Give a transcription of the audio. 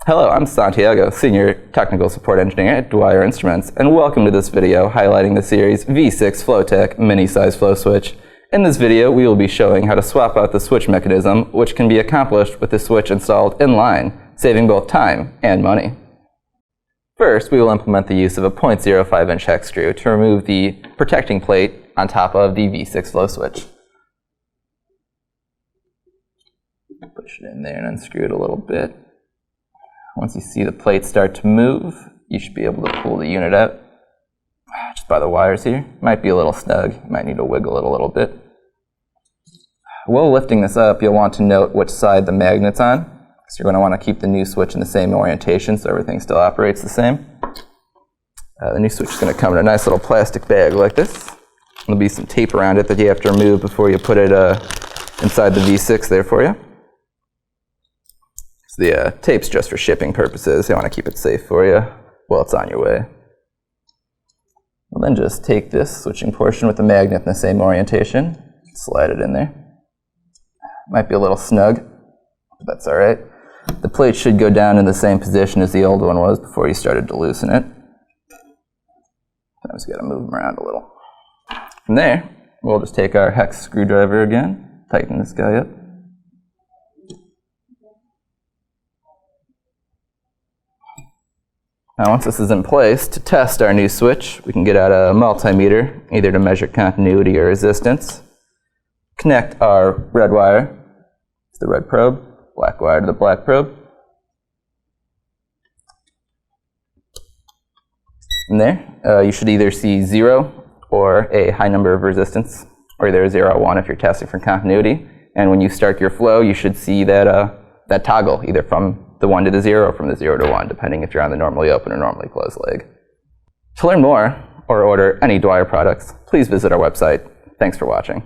Hello, I'm Santiago, Senior Technical Support Engineer at Dwyer Instruments, and welcome to this video highlighting the series V6 Flotect mini-size flow switch. In this video, we will be showing how to swap out the switch mechanism, which can be accomplished with the switch installed inline, saving both time and money. First, we will implement the use of a 0.05-inch hex screw to remove the protecting plate on top of the V6 flow switch. Push it in there and unscrew it a little bit. Once you see the plate start to move, you should be able to pull the unit out just by the wires here. Might be a little snug. You might need to wiggle it a little bit. While lifting this up, you'll want to note which side the magnet's on. So you're going to want to keep the new switch in the same orientation so everything still operates the same. The new switch is going to come in a nice little plastic bag like this. There'll be some tape around it that you have to remove before you put it inside the V6 there for you. The tape's just for shipping purposes. You want to keep it safe for you while it's on your way. We'll then just take this switching portion with the magnet in the same orientation, slide it in there. Might be a little snug, but that's alright. The plate should go down in the same position as the old one was before you started to loosen it. Sometimes you got to move them around a little. From there, we'll just take our hex screwdriver again, tighten this guy up. Now once this is in place, to test our new switch, we can get out a multimeter, either to measure continuity or resistance. Connect our red wire to the red probe, black wire to the black probe. From there, you should either see 0 or a high number of resistance, or either 0 or 1 if you're testing for continuity. And when you start your flow, you should see that, that toggle, either from the 1 to the 0 or from the 0 to 1, depending if you're on the normally open or normally closed leg. To learn more or order any Dwyer products, please visit our website. Thanks for watching.